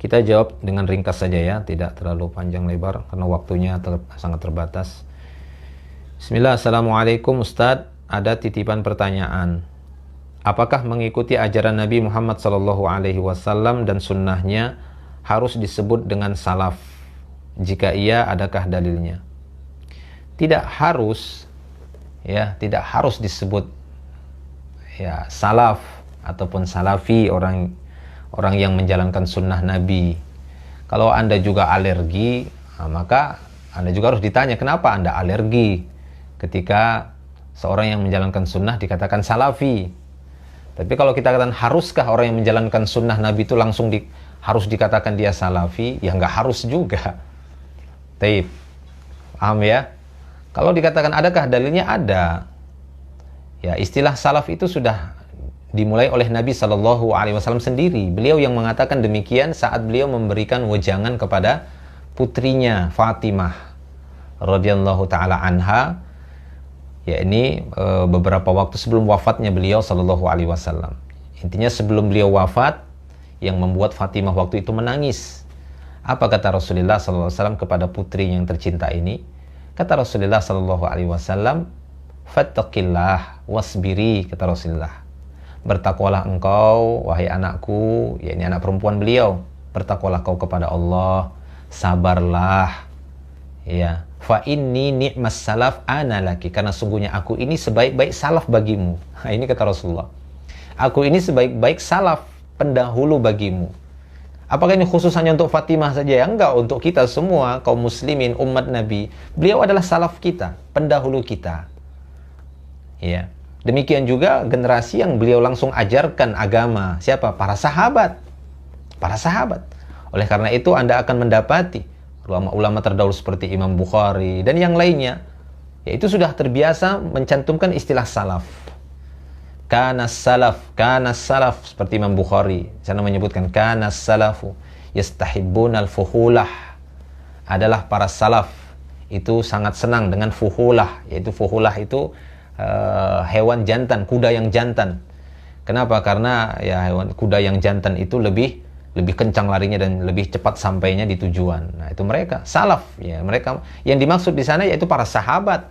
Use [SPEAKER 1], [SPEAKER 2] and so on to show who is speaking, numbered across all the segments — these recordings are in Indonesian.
[SPEAKER 1] Kita jawab dengan ringkas saja ya, tidak terlalu panjang lebar karena waktunya sangat terbatas. Bismillah, Assalamualaikum Ustadz, ada titipan pertanyaan. Apakah mengikuti ajaran Nabi Muhammad SAW dan sunnahnya harus disebut dengan salaf? Jika iya, adakah dalilnya? Tidak harus, ya, tidak harus disebut ya salaf ataupun salafi orang yang menjalankan sunnah Nabi. Kalau Anda juga alergi, maka Anda juga harus ditanya kenapa Anda alergi ketika seorang yang menjalankan sunnah dikatakan salafi. Tapi kalau kita katakan haruskah orang yang menjalankan sunnah Nabi itu langsung harus dikatakan dia salafi? Ya nggak harus juga. Taib, paham ya? Kalau dikatakan adakah dalilnya? Ada. Ya, istilah salaf itu sudah dimulai oleh Nabi SAW sendiri. Beliau yang mengatakan demikian saat beliau memberikan wejangan kepada putrinya Fatimah radhiyallahu taala anha, ya ini beberapa waktu sebelum wafatnya beliau sallallahu alaihi wasallam. Intinya sebelum beliau wafat, yang membuat Fatimah waktu itu menangis. Apa kata Rasulullah sallallahu alaihi wasallam kepada putri yang tercinta ini? Kata Rasulullah sallallahu alaihi wasallam, "Fattaqillah wasbiri," kata Rasulullah. Bertakwalah engkau, wahai anakku, ya ini anak perempuan beliau. Bertakwalah kau kepada Allah, sabarlah. Ya, fa inni ni'mas salaf ana laki, karena sungguhnya aku ini sebaik-baik salaf bagimu. Nah, ini kata Rasulullah. Aku ini sebaik-baik salaf, pendahulu bagimu. Apakah ini khusus hanya untuk Fatimah saja? Ya, enggak, untuk kita semua kaum muslimin umat Nabi. Beliau adalah salaf kita, pendahulu kita. Ya. Demikian juga generasi yang beliau langsung ajarkan agama. Siapa? Para sahabat. Para sahabat. Oleh karena itu Anda akan mendapati ulama-ulama terdahulu seperti Imam Bukhari dan yang lainnya, yaitu sudah terbiasa mencantumkan istilah salaf. Kana salaf seperti Imam Bukhari sana menyebutkan kana salafu yastahibbunal fuhulah, adalah para salaf itu sangat senang dengan fuhulah, yaitu fuhulah itu hewan jantan, kuda yang jantan. Kenapa? Karena ya hewan kuda yang jantan itu lebih kencang larinya dan lebih cepat sampainya di tujuan. Nah, itu mereka salaf, ya. Mereka yang dimaksud di sana yaitu para sahabat.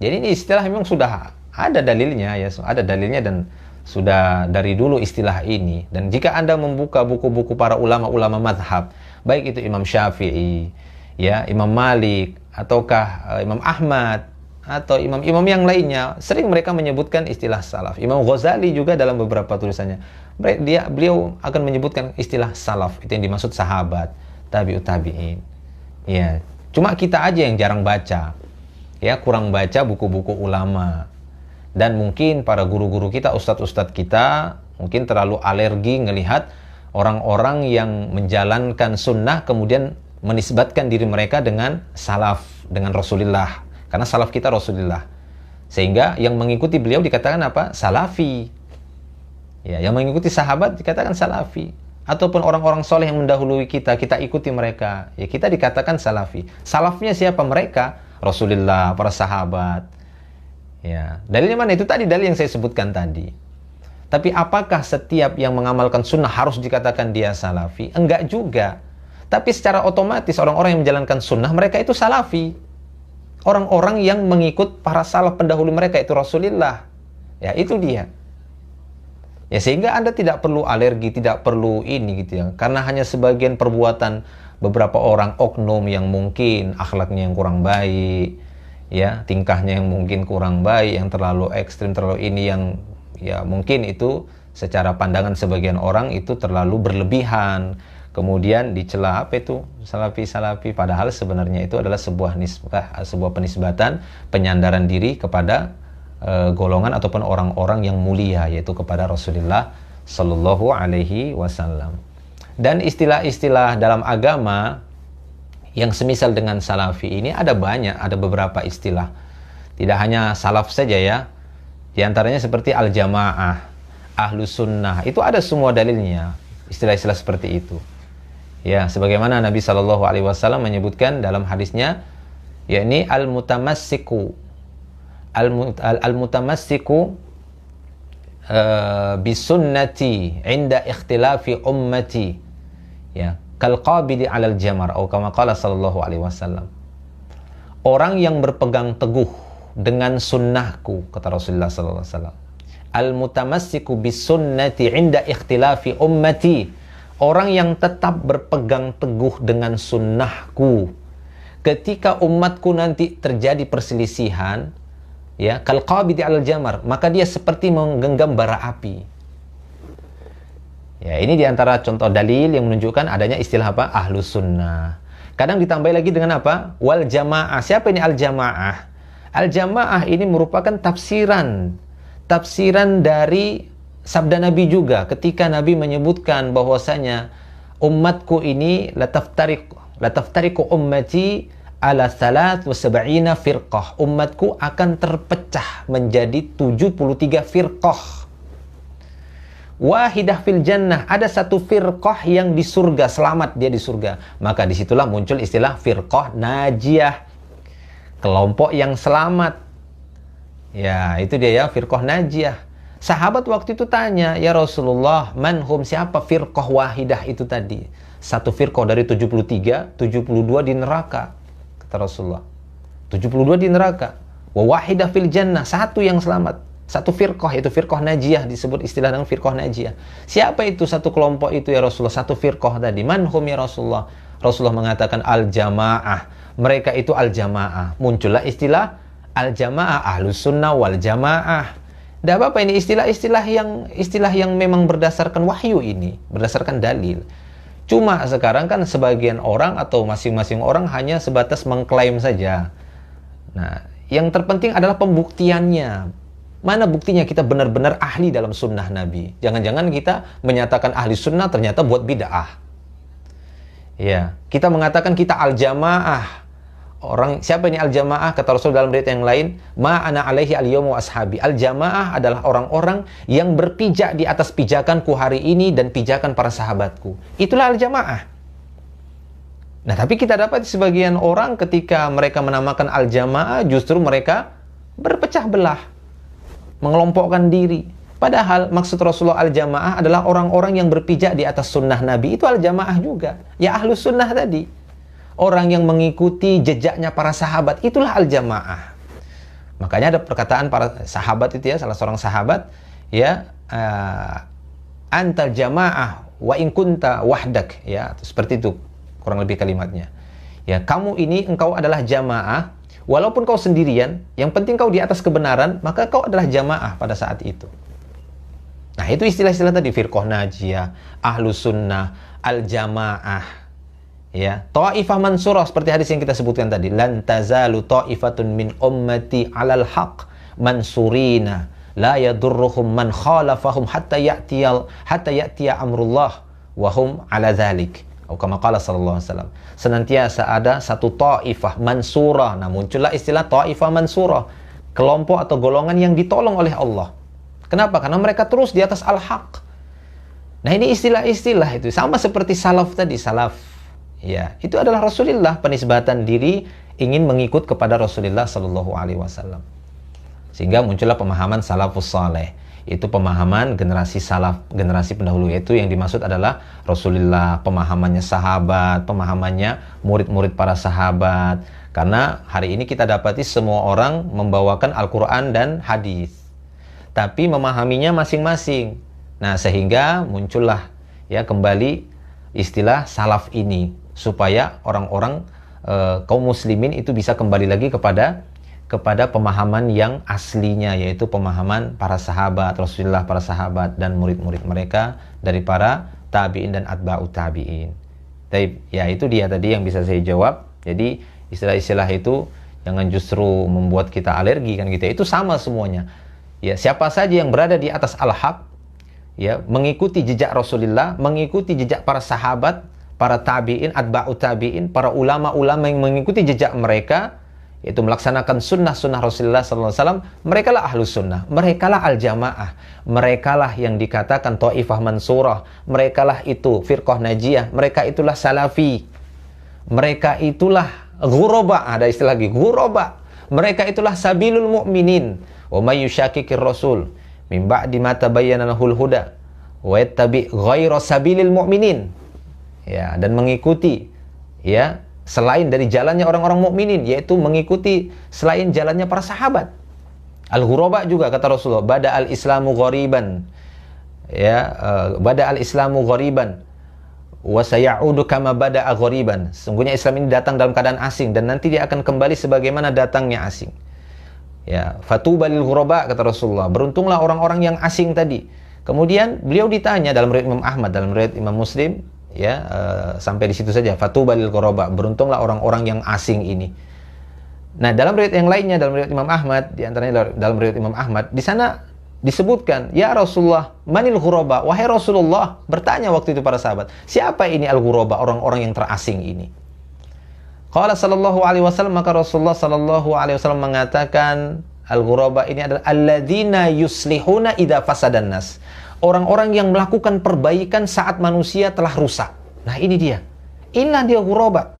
[SPEAKER 1] Jadi ini istilah memang sudah ada dalilnya, ya, ada dalilnya dan sudah dari dulu istilah ini. Dan jika Anda membuka buku-buku para ulama-ulama madhab, baik itu Imam Syafi'i, ya, Imam Malik, ataukah Imam Ahmad, atau imam-imam yang lainnya, sering mereka menyebutkan istilah salaf. Imam Ghazali juga dalam beberapa tulisannya, beliau akan menyebutkan istilah salaf. Itu yang dimaksud sahabat, tabi'ut tabi'in. Ya, cuma kita aja yang jarang baca. Ya, kurang baca buku-buku ulama. Dan mungkin para guru-guru kita, ustadz-ustadz kita, mungkin terlalu alergi ngelihat orang-orang yang menjalankan sunnah kemudian menisbatkan diri mereka dengan salaf, dengan Rasulullah. Karena salaf kita Rasulullah. Sehingga yang mengikuti beliau dikatakan apa? Salafi. Ya, yang mengikuti sahabat dikatakan salafi. Ataupun orang-orang soleh yang mendahului kita ikuti mereka. Ya, kita dikatakan salafi. Salafnya siapa? Mereka. Rasulullah, para sahabat. Ya, dalilnya mana? Itu tadi dalil yang saya sebutkan tadi. Tapi apakah setiap yang mengamalkan sunnah harus dikatakan dia salafi? Enggak juga. Tapi secara otomatis orang-orang yang menjalankan sunnah, mereka itu salafi. Orang-orang yang mengikut para salaf pendahulu mereka itu Rasulullah. Ya, itu dia. Ya, sehingga Anda tidak perlu alergi, tidak perlu ini gitu ya. Karena hanya sebagian perbuatan beberapa orang oknum yang mungkin akhlaknya yang kurang baik, ya, tingkahnya yang mungkin kurang baik, yang terlalu ekstrim, terlalu ini yang ya mungkin itu secara pandangan sebagian orang itu terlalu berlebihan. Kemudian dicela apa itu salafi, padahal sebenarnya itu adalah sebuah penisbatan, penyandaran diri kepada golongan ataupun orang-orang yang mulia, yaitu kepada Rasulullah Sallallahu Alaihi Wasallam. Dan istilah-istilah dalam agama yang semisal dengan salafi ini ada banyak, ada beberapa istilah. Tidak hanya salaf saja ya. Di antaranya seperti al-jamaah, ahlus sunnah, itu ada semua dalilnya, istilah-istilah seperti itu. Ya, sebagaimana Nabi Shallallahu Alaihi Wasallam menyebutkan dalam hadisnya, yakni al-mutamassiku bisunnati inda ikhtilafi ummati. Ya, kal qabidi 'alal jamar atau kama qala sallallahu alaihi wasallam. Orang yang berpegang teguh dengan sunnahku, kata Rasulullah sallallahu alaihi wasallam. Al mutamassiku bis sunnati 'inda ikhtilafi ummati. Orang yang tetap berpegang teguh dengan sunnahku ketika umatku nanti terjadi perselisihan, ya, kal qabidi 'alal jamar, maka dia seperti menggenggam bara api. Ya, ini diantara contoh dalil yang menunjukkan adanya istilah apa? Ahlus sunnah. Kadang ditambah lagi dengan apa? Wal jamaah. Siapa ini al jamaah? Al jamaah ini merupakan tafsiran dari sabda Nabi juga ketika Nabi menyebutkan bahwasanya umatku ini lataftariqu ummati ala 73 firqah. Umatku akan terpecah menjadi 73 firqah. Wahidah fil jannah, ada satu firqah yang di surga, selamat dia di surga. Maka disitulah muncul istilah firqah najiyah, kelompok yang selamat. Ya, itu dia ya, firqah najiyah. Sahabat waktu itu tanya, ya Rasulullah, manhum, siapa firqah wahidah itu tadi? Satu firqah dari 73, 72 di neraka, kata Rasulullah. 72 di neraka. Wa wahidah fil jannah, satu yang selamat. Satu firqah, itu firqah najiyah, disebut istilah dengan firqah najiyah. Siapa itu satu kelompok itu ya Rasulullah? Satu firqah tadi. Manhum ya Rasulullah? Rasulullah mengatakan al-jamaah. Mereka itu al-jamaah. Muncullah istilah al-jamaah, ahlus sunnah wal jamaah. Tidak apa-apa, ini istilah yang memang berdasarkan wahyu ini, berdasarkan dalil. Cuma sekarang kan sebagian orang atau masing-masing orang hanya sebatas mengklaim saja. Nah, yang terpenting adalah pembuktiannya. Mana buktinya kita benar-benar ahli dalam sunnah Nabi? Jangan-jangan kita menyatakan ahli sunnah ternyata buat bid'ah. Ya, kita mengatakan kita al-jamaah. Orang siapa ini al-jamaah? Kata Rasul dalam riwayat yang lain, ma ana alaihi al-yawmu ashabi. Al-jamaah adalah orang-orang yang berpijak di atas pijakanku hari ini dan pijakan para sahabatku. Itulah al-jamaah. Nah, tapi kita dapat sebagian orang ketika mereka menamakan al-jamaah, justru mereka berpecah belah, mengelompokkan diri. Padahal maksud Rasulullah al-jamaah adalah orang-orang yang berpijak di atas sunnah Nabi. Itu al-jamaah juga. Ya ahlus sunnah tadi. Orang yang mengikuti jejaknya para sahabat, itulah al-jamaah. Makanya ada perkataan para sahabat itu ya, salah seorang sahabat, ya, antal jamaah wa in kunta wahdak, ya, seperti itu kurang lebih kalimatnya. Ya, kamu ini engkau adalah jamaah, walaupun kau sendirian, yang penting kau di atas kebenaran, maka kau adalah jamaah pada saat itu. Nah, itu istilah-istilah tadi, firqah najiyah, ahlus sunnah, al-jamaah. Ya, ta'ifah mansurah seperti hadis yang kita sebutkan tadi, lan tazalu ta'ifatun min ummati 'alal haqq mansurina la yadurruhum man khalafahum hatta ya'tiya amrullah wa hum 'ala dzalik. Atau kama qala sallallahu alaihi wasallam. Senantiasa ada satu ta'ifah mansurah. Nah, muncullah istilah ta'ifah mansurah, kelompok atau golongan yang ditolong oleh Allah. Kenapa? Karena mereka terus di atas al-haq. Nah, ini istilah-istilah itu sama seperti salaf tadi, salaf. Ya, itu adalah Rasulullah, penisbatan diri ingin mengikut kepada Rasulullah sallallahu alaihi wasallam. Sehingga muncullah pemahaman salafus saleh. Itu pemahaman generasi salaf, generasi pendahulu, yaitu yang dimaksud adalah Rasulullah, pemahamannya sahabat, pemahamannya murid-murid para sahabat. Karena hari ini kita dapati semua orang membawakan Al-Quran dan hadis, tapi memahaminya masing-masing. Nah, sehingga muncullah ya kembali istilah salaf ini, supaya orang-orang kaum muslimin itu bisa kembali lagi kepada pemahaman yang aslinya, yaitu pemahaman para sahabat Rasulullah, para sahabat dan murid-murid mereka dari para tabi'in dan atba'ut tabi'in. Ya, itu dia tadi yang bisa saya jawab. Jadi istilah-istilah itu jangan justru membuat kita alergi kan gitu. Itu sama semuanya. Ya, siapa saja yang berada di atas al-haq, ya, mengikuti jejak Rasulullah, mengikuti jejak para sahabat, para tabi'in, atba'ut tabi'in, para ulama-ulama yang mengikuti jejak mereka, yaitu melaksanakan sunnah-sunnah Rasulullah SAW, mereka lah ahlus sunnah, mereka lah al-jamaah, mereka lah yang dikatakan ta'ifah mansurah, mereka lah itu firqah najiyah, mereka itulah salafi, mereka itulah ghuraba, ada istilah lagi, ghuraba, mereka itulah sabilul mu'minin, wa may yushakikir rasul min ba'di ma tabayyana lahul huda wa yattabi ghayra sabilil mu'minin. ya, dan mengikuti ya selain dari jalannya orang-orang mukminin, yaitu mengikuti selain jalannya para sahabat. Al-ghuraba juga kata Rasulullah, bada al-islamu ghariban, ya, bada al-islamu ghariban wa sayaudu kama bada'a ghariban. Sungguhnya Islam ini datang dalam keadaan asing dan nanti dia akan kembali sebagaimana datangnya asing. Ya, fatuba lil ghuraba kata Rasulullah, beruntunglah orang-orang yang asing tadi. Kemudian beliau ditanya dalam riwayat Imam Ahmad, dalam riwayat Imam Muslim, ya, sampai di situ saja, fatuba lil ghuraba, beruntunglah orang-orang yang asing ini. Nah, dalam riwayat yang lainnya, dalam riwayat Imam Ahmad, di antaranya dalam riwayat Imam Ahmad, di sana disebutkan, ya Rasulullah, manil ghuraba, wahai Rasulullah, bertanya waktu itu para sahabat, siapa ini al-ghuraba, orang-orang yang terasing ini? Qala sallallahu alaihi wasallam, maka Rasulullah sallallahu alaihi wasallam mengatakan, al-ghuraba ini adalah alladzina yuslihuna idza fasadan nas. Orang-orang yang melakukan perbaikan saat manusia telah rusak. Nah, ini dia. Inilah dia ghuraba.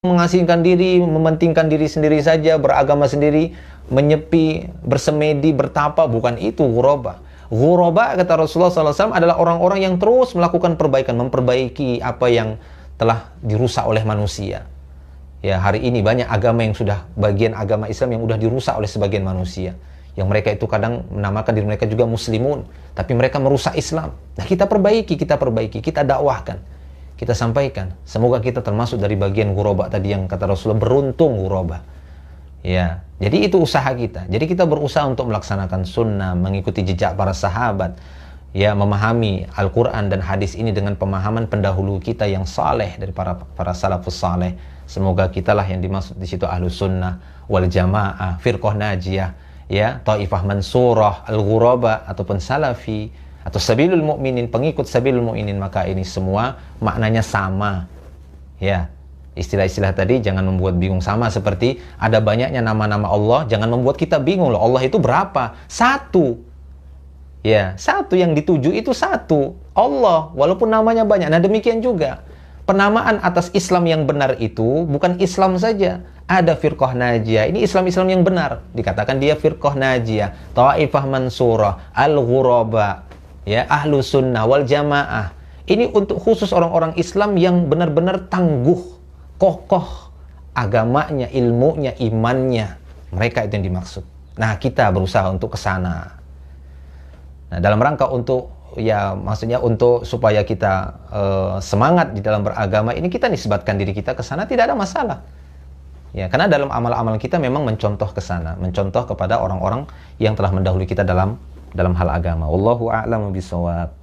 [SPEAKER 1] Mengasingkan diri, mementingkan diri sendiri saja, beragama sendiri, menyepi, bersemedi, bertapa, bukan itu ghuraba. Ghuraba kata Rasulullah SAW adalah orang-orang yang terus melakukan perbaikan, memperbaiki apa yang telah dirusak oleh manusia. Ya, hari ini banyak agama yang sudah, bagian agama Islam yang sudah dirusak oleh sebagian manusia. Yang mereka itu kadang menamakan diri mereka juga muslimun, tapi mereka merusak Islam. Nah, kita perbaiki, kita dakwahkan, kita sampaikan. Semoga kita termasuk dari bagian ghuraba tadi yang kata Rasulullah, beruntung ghuraba. Ya, jadi itu usaha kita. Jadi kita berusaha untuk melaksanakan sunnah, mengikuti jejak para sahabat, ya, memahami Al-Quran dan hadis ini dengan pemahaman pendahulu kita yang saleh dari para salafus saleh. Semoga kitalah yang dimaksud di situ ahlus sunnah wal jamaah, firqah najiyah, ya, taifah mansurah, al-ghuraba ataupun salafi atau sabilul mu'minin, pengikut sabilul mu'minin. Maka ini semua maknanya sama. Ya, istilah-istilah tadi jangan membuat bingung, sama seperti ada banyaknya nama-nama Allah, jangan membuat kita bingung. Loh, Allah itu berapa? Satu. Ya, satu, yang dituju itu satu, Allah, walaupun namanya banyak. Nah, demikian juga penamaan atas Islam yang benar itu bukan Islam saja. Ada firqah najiyah, ini Islam-Islam yang benar, dikatakan dia firqah najiyah, taifah mansurah, al-ghuraba, ya, ahlu sunnah wal jamaah. Ini untuk khusus orang-orang Islam yang benar-benar tangguh, kokoh agamanya, ilmunya, imannya. Mereka itu yang dimaksud. Nah, kita berusaha untuk ke sana. Nah, dalam rangka untuk, ya, maksudnya untuk supaya kita semangat di dalam beragama ini, kita nisbatkan diri kita ke sana, tidak ada masalah. Ya, karena dalam amal-amal kita memang mencontoh ke sana, mencontoh kepada orang-orang yang telah mendahului kita dalam hal agama. Wallahu a'lamu bishawab.